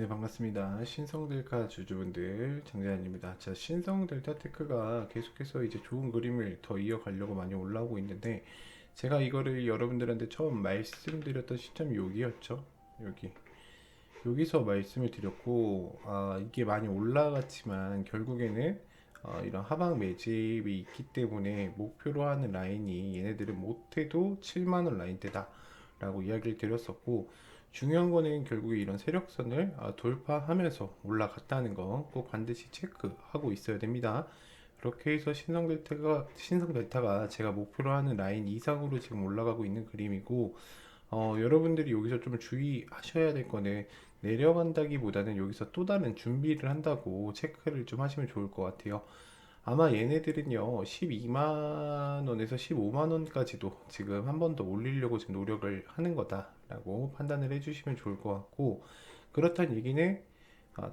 네, 반갑습니다. 신성델카 주주분들 장재환입니다. 자, 신성델타테크가 계속해서 이제 좋은 그림을 더 이어가려고 많이 올라오고 있는데, 제가 이거를 여러분들한테 처음 말씀드렸던 시점이 여기였죠. 여기서 말씀을 드렸고, 이게 많이 올라갔지만 결국에는 이런 하방 매집이 있기 때문에 목표로 하는 라인이 얘네들은 못해도 7만원 라인대다 라고 이야기를 드렸었고, 중요한 거는 결국에 이런 세력선을 돌파하면서 올라갔다는 거 꼭 반드시 체크하고 있어야 됩니다. 그렇게 해서 신성델타가 제가 목표로 하는 라인 이상으로 지금 올라가고 있는 그림이고, 여러분들이 여기서 좀 주의하셔야 될 거는 내려간다기보다는 여기서 또 다른 준비를 한다고 체크를 좀 하시면 좋을 것 같아요. 아마 얘네들은요 12만원에서 15만원까지도 지금 한 번 더 올리려고 지금 노력을 하는 거다라고 판단을 해주시면 좋을 것 같고, 그렇다는 얘기는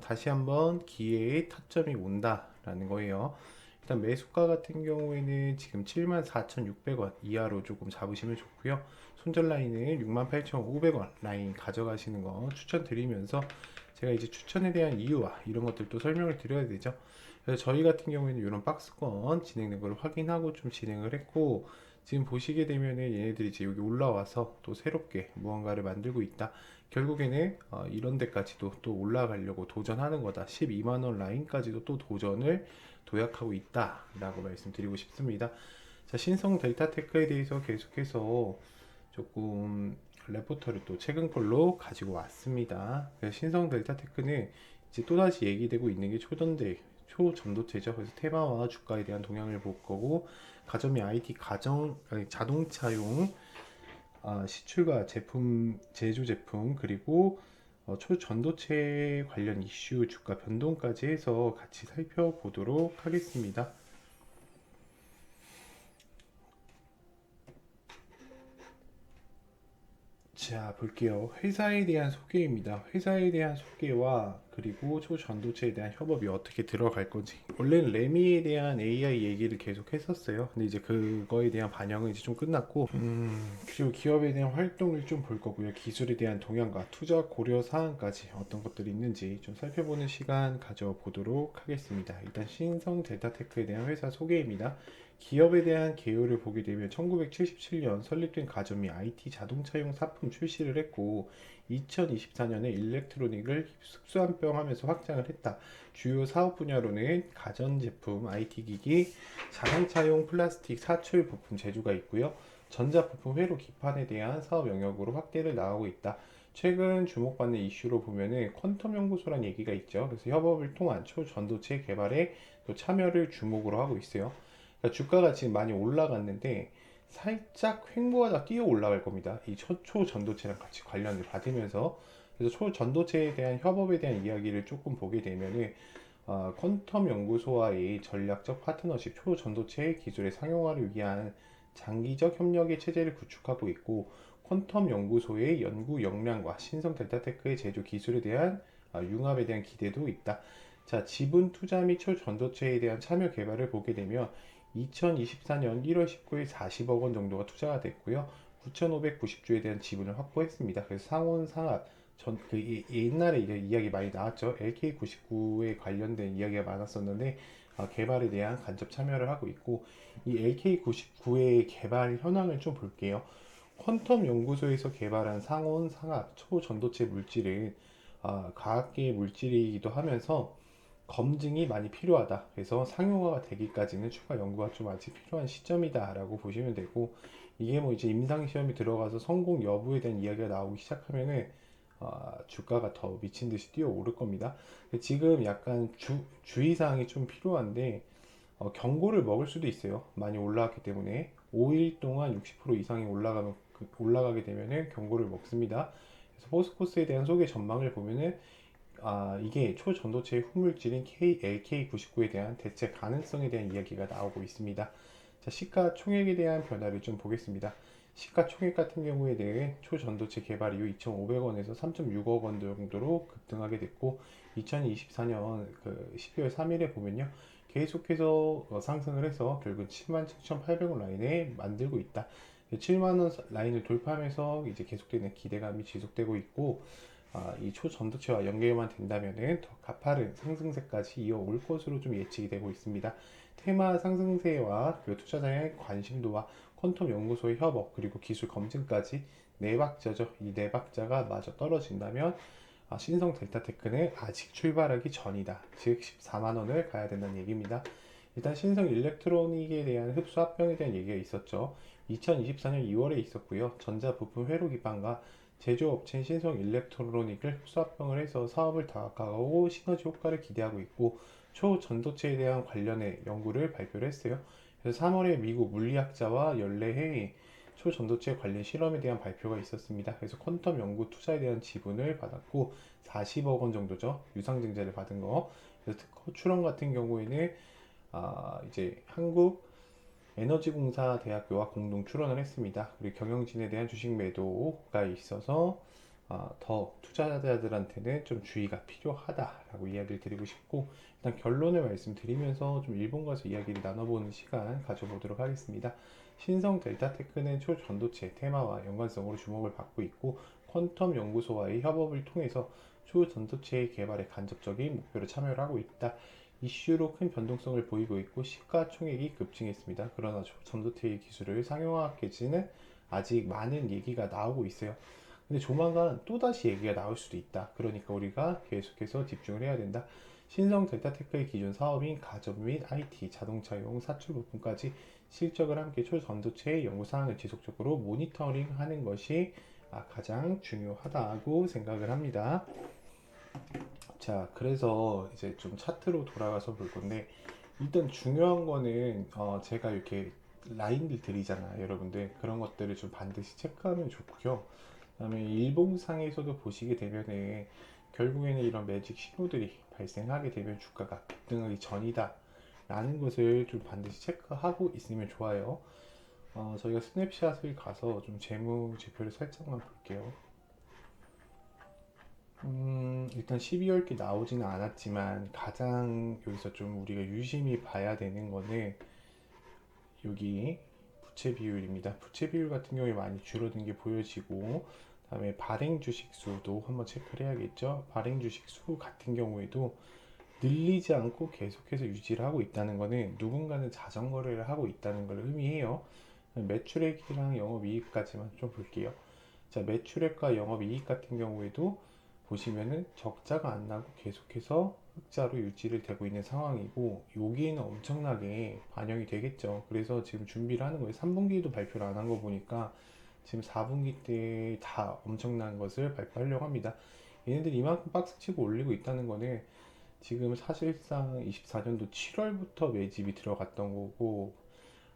다시 한번 기회의 타점이 온다라는 거예요. 일단 매수가 같은 경우에는 지금 74,600원 이하로 조금 잡으시면 좋고요. 손절 라인은 68,500원 라인 가져가시는 거 추천드리면서, 제가 이제 추천에 대한 이유와 이런 것들도 설명을 드려야 되죠. 그래서 저희 같은 경우에는 이런 박스권 진행된 걸 확인하고 좀 진행을 했고, 지금 보시게 되면은 얘네들이 이제 여기 올라와서 또 새롭게 무언가를 만들고 있다. 결국에는 이런 데까지도 또 올라가려고 도전하는 거다. 12만원 라인까지도 또 도전을 도약하고 있다 라고 말씀드리고 싶습니다. 자, 신성 델타테크에 대해서 계속해서 조금 레포터를 또 최근 걸로 가지고 왔습니다. 신성 델타테크는 이제 또다시 얘기되고 있는 게 초전도체죠. 그래서 테마와 주가에 대한 동향을 볼 거고, 가점이 IT 자동차용 시출과 제품 제조 제품, 그리고 초전도체 관련 이슈 주가 변동까지 해서 같이 살펴보도록 하겠습니다. 자, 볼게요. 회사에 대한 소개입니다. 회사에 대한 소개와 그리고 초전도체에 대한 협업이 어떻게 들어갈 건지. 원래는 레미에 대한 AI 얘기를 계속 했었어요. 근데 이제 그거에 대한 반영은 이제 좀 끝났고, 그리고 기업에 대한 활동을 좀 볼 거고요. 기술에 대한 동향과 투자 고려 사항까지 어떤 것들이 있는지 좀 살펴보는 시간 가져보도록 하겠습니다. 일단 신성 델타테크에 대한 회사 소개입니다. 기업에 대한 개요를 보게 되면 1977년 설립된 가점이 IT 자동차용 사품 출시를 했고, 2024년에 일렉트로닉을 흡수합병하면서 확장을 했다. 주요 사업 분야로는 가전제품, IT기기, 자동차용 플라스틱 사출 부품 제조가 있고요. 전자부품 회로 기판에 대한 사업 영역으로 확대를 나가고 있다. 최근 주목받는 이슈로 보면은 퀀텀 연구소란 얘기가 있죠. 그래서 협업을 통한 초전도체 개발에 또 참여를 주목으로 하고 있어요. 그러니까 주가가 지금 많이 올라갔는데 살짝 횡보하다 뛰어 올라갈 겁니다. 이 초전도체랑 같이 관련을 받으면서. 그래서 초전도체에 대한 협업에 대한 이야기를 조금 보게 되면은 퀀텀 연구소와의 전략적 파트너십, 초전도체 기술의 상용화를 위한 장기적 협력의 체제를 구축하고 있고, 퀀텀 연구소의 연구 역량과 신성 델타테크의 제조 기술에 대한 융합에 대한 기대도 있다. 자, 지분 투자 및 초전도체에 대한 참여 개발을 보게 되면 2024년 1월 19일 40억 원 정도가 투자가 됐고요. 9,590주에 대한 지분을 확보했습니다. 그래서 상온상합, 옛날에 이야기 많이 나왔죠. LK99에 관련된 이야기가 많았었는데, 개발에 대한 간접 참여를 하고 있고, 이 LK99의 개발 현황을 좀 볼게요. 퀀텀 연구소에서 개발한 상온상합 초전도체 물질은 과학계의 물질이기도 하면서 검증이 많이 필요하다. 그래서 상용화가 되기까지는 추가 연구가 좀 아직 필요한 시점이다라고 보시면 되고, 이게 뭐 이제 임상 시험이 들어가서 성공 여부에 대한 이야기가 나오기 시작하면은 주가가 더 미친 듯이 뛰어 오를 겁니다. 지금 약간 주의사항이 좀 필요한데, 경고를 먹을 수도 있어요. 많이 올라갔기 때문에 5일 동안 60% 이상이 올라가게 되면은 경고를 먹습니다. 그래서 포스코스에 대한 소개 전망을 보면은 이게 초전도체의 후물질인 LK99에 대한 대체 가능성에 대한 이야기가 나오고 있습니다. 자, 시가총액에 대한 변화를 좀 보겠습니다. 시가총액 같은 경우에는 초전도체 개발 이후 2,500원에서 3.6억 원 정도로 급등하게 됐고, 2024년 12월 3일에 보면요, 계속해서 상승을 해서 결국 77,800원 라인에 만들고 있다. 7만원 라인을 돌파하면서 이제 계속되는 기대감이 지속되고 있고, 이 초전도체와 연계만 된다면은 더 가파른 상승세까지 이어올 것으로 좀 예측이 되고 있습니다. 테마 상승세와 그 투자자의 관심도와 퀀텀 연구소의 협업 그리고 기술 검증까지 네 박자죠. 이 네 박자가 마저 떨어진다면 신성 델타테크는 아직 출발하기 전이다. 즉 14만 원을 가야 된다는 얘기입니다. 일단 신성 일렉트로닉에 대한 흡수 합병에 대한 얘기가 있었죠. 2024년 2월에 있었고요. 전자 부품 회로 기반과 제조업체인 신성 일렉트로닉을 흡수 합병을 해서 사업을 다각화하고 시너지 효과를 기대하고 있고 초전도체에 대한 관련의 연구를 발표를 했어요. 그래서 3월에 미국 물리학자와 연례회의 초전도체 관련 실험에 대한 발표가 있었습니다. 그래서 퀀텀 연구 투자에 대한 지분을 받았고 40억 원 정도죠. 유상증자를 받은 거. 그래서 특허 출원 같은 경우에는 이제 한국 에너지공사 대학교와 공동 출원을 했습니다. 그리고 경영진에 대한 주식 매도가 있어서 더 투자자들한테는 좀 주의가 필요하다라고 이야기를 드리고 싶고 일단 결론을 말씀드리면서 좀 일본 가서 이야기를 나눠보는 시간 가져보도록 하겠습니다. 신성 델타테크는 초전도체 테마와 연관성으로 주목을 받고 있고 퀀텀 연구소와의 협업을 통해서 초전도체 개발에 간접적인 목표를 참여를 하고 있다. 이슈로 큰 변동성을 보이고 있고 시가총액이 급증했습니다. 그러나 전도체 기술을 상용화하기까지는 아직 많은 얘기가 나오고 있어요. 근데 조만간 또다시 얘기가 나올 수도 있다. 그러니까 우리가 계속해서 집중을 해야 된다. 신성 델타테크의 기존 사업인 가전 및 IT, 자동차용 사출 부품까지 실적을 함께 초전도체의 연구 사항을 지속적으로 모니터링 하는 것이 가장 중요하다고 생각을 합니다. 자, 그래서 이제 좀 차트로 돌아가서 볼 건데, 일단 중요한 거는, 제가 이렇게 라인들 드리잖아요, 여러분들. 그런 것들을 좀 반드시 체크하면 좋고요. 그다음에 일봉상에서도 보시게 되면은, 결국에는 이런 매직 신호들이 발생하게 되면 주가가 급등하기 전이다. 라는 것을 좀 반드시 체크하고 있으면 좋아요. 저희가 스냅샷을 가서 좀 재무제표를 살짝만 볼게요. 일단 12월께 나오지는 않았지만 가장 여기서 좀 우리가 유심히 봐야 되는 거는 여기 부채 비율입니다. 부채 비율 같은 경우에 많이 줄어든 게 보여지고 그다음에 발행 주식 수도 한번 체크를 해야겠죠. 발행 주식 수 같은 경우에도 늘리지 않고 계속해서 유지를 하고 있다는 거는 누군가는 자전거래를 하고 있다는 걸 의미해요. 매출액이랑 영업이익까지만 좀 볼게요. 자, 매출액과 영업이익 같은 경우에도 보시면은 적자가 안 나고 계속해서 흑자로 유지를 되고 있는 상황이고 여기에는 엄청나게 반영이 되겠죠. 그래서 지금 준비를 하는 거예요. 3분기에도 발표를 안 한 거 보니까 지금 4분기 때 다 엄청난 것을 발표하려고 합니다. 얘네들이 이만큼 박스치고 올리고 있다는 거는 지금 사실상 24년도 7월부터 매집이 들어갔던 거고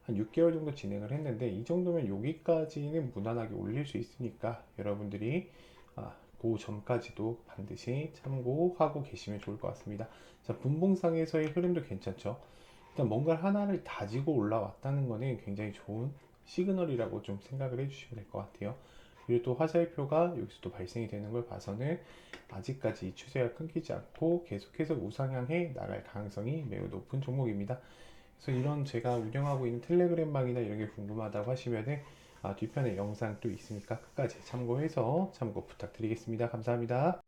한 6개월 정도 진행을 했는데 이 정도면 여기까지는 무난하게 올릴 수 있으니까 여러분들이 그 전까지도 반드시 참고하고 계시면 좋을 것 같습니다. 자, 분봉상에서의 흐름도 괜찮죠. 일단 뭔가 하나를 다지고 올라왔다는 거는 굉장히 좋은 시그널이라고 좀 생각을 해주시면 될 것 같아요. 그리고 또 화살표가 여기서도 발생이 되는 걸 봐서는 아직까지 이 추세가 끊기지 않고 계속해서 우상향해 나갈 가능성이 매우 높은 종목입니다. 그래서 이런 제가 운영하고 있는 텔레그램방이나 이런 게 궁금하다고 하시면은 뒤편에 영상 또 있으니까 끝까지 참고해서 참고 부탁드리겠습니다. 감사합니다.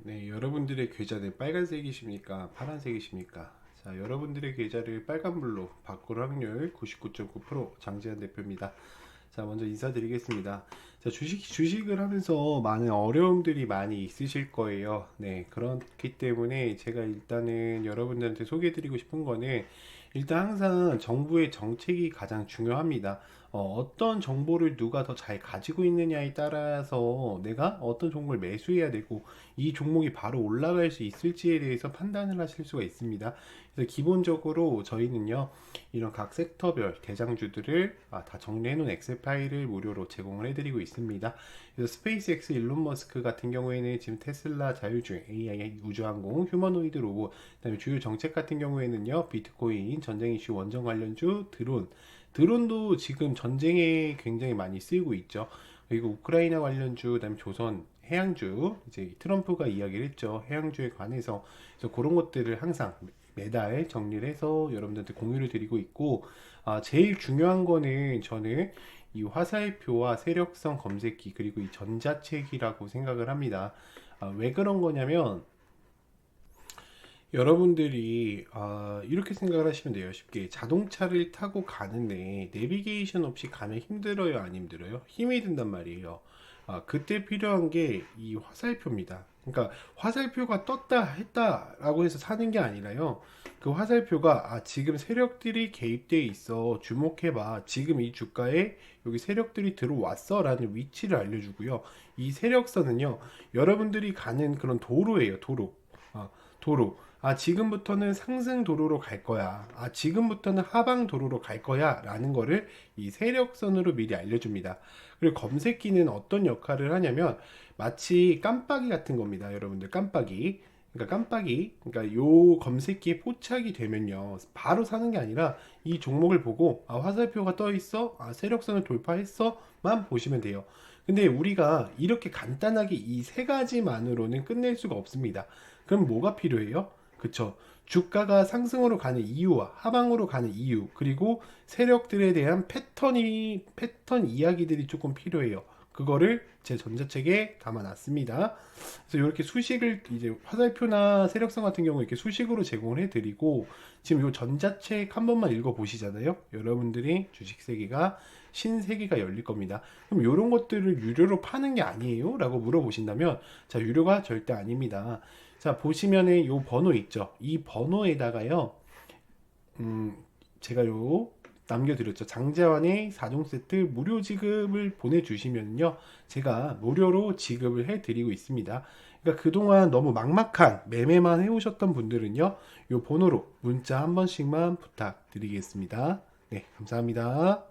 네, 여러분들의 계좌는 빨간색이십니까? 파란색이십니까? 자, 여러분들의 계좌를 빨간불로 바꿀 확률 99.9% 장지한 대표입니다. 자, 먼저 인사드리겠습니다. 자, 주식을 하면서 많은 어려움들이 많이 있으실 거예요. 네, 그렇기 때문에 제가 일단은 여러분들한테 소개해드리고 싶은 거는 일단 항상 정부의 정책이 가장 중요합니다. 어떤 정보를 누가 더 잘 가지고 있느냐에 따라서 내가 어떤 종목을 매수해야 되고 이 종목이 바로 올라갈 수 있을지에 대해서 판단을 하실 수가 있습니다. 그래서 기본적으로 저희는요, 이런 각 섹터별 대장주들을 다 정리해 놓은 엑셀 파일을 무료로 제공을 해드리고 있습니다. 그래서 스페이스X 일론 머스크 같은 경우에는 지금 테슬라 자율주행, AI 우주항공, 휴머노이드 로봇, 그다음에 주요 정책 같은 경우에는요, 비트코인, 전쟁 이슈 원전 관련주, 드론도 지금 전쟁에 굉장히 많이 쓰이고 있죠. 그리고 우크라이나 관련주, 그다음에 조선 해양주, 이제 트럼프가 이야기를 했죠. 해양주에 관해서. 그래서 그런 것들을 항상 매달 정리를 해서 여러분들한테 공유를 드리고 있고, 제일 중요한 거는 저는 이 화살표와 세력성 검색기 그리고 이 전자책이라고 생각을 합니다. 왜 그런 거냐면 여러분들이 이렇게 생각을 하시면 돼요. 쉽게 자동차를 타고 가는데 내비게이션 없이 가면 힘들어요, 안 힘들어요? 힘이 든단 말이에요. 그때 필요한 게 이 화살표입니다. 그러니까 화살표가 떴다 했다라고 해서 사는 게 아니라요. 그 화살표가 지금 세력들이 개입돼 있어, 주목해봐, 지금 이 주가에 여기 세력들이 들어왔어 라는 위치를 알려주고요. 이 세력선은요, 여러분들이 가는 그런 도로예요. 도로. 지금부터는 상승 도로로 갈 거야. 지금부터는 하방 도로로 갈 거야. 라는 거를 이 세력선으로 미리 알려줍니다. 그리고 검색기는 어떤 역할을 하냐면 마치 깜빡이 같은 겁니다. 여러분들, 깜빡이. 그러니까 요 검색기에 포착이 되면요, 바로 사는 게 아니라 이 종목을 보고 화살표가 떠 있어, 세력선을 돌파했어만 보시면 돼요. 근데 우리가 이렇게 간단하게 이 세 가지만으로는 끝낼 수가 없습니다. 그럼 뭐가 필요해요? 그쵸? 주가가 상승으로 가는 이유와 하방으로 가는 이유, 그리고 세력들에 대한 패턴 이야기들이 조금 필요해요. 그거를 제 전자책에 담아놨습니다. 그래서 이렇게 수식을 이제 화살표나 세력성 같은 경우 이렇게 수식으로 제공을 해드리고, 지금 이 전자책 한 번만 읽어보시잖아요. 여러분들이 주식 세계가 신세계가 열릴 겁니다. 그럼 이런 것들을 유료로 파는 게 아니에요? 라고 물어보신다면, 자, 유료가 절대 아닙니다. 자, 보시면은 요 번호 있죠? 이 번호에다가요, 제가 요 남겨드렸죠. 장재환의 4종 세트 무료 지급을 보내주시면요, 제가 무료로 지급을 해드리고 있습니다. 그러니까 그동안 너무 막막한 매매만 해오셨던 분들은요, 요 번호로 문자 한 번씩만 부탁드리겠습니다. 네, 감사합니다.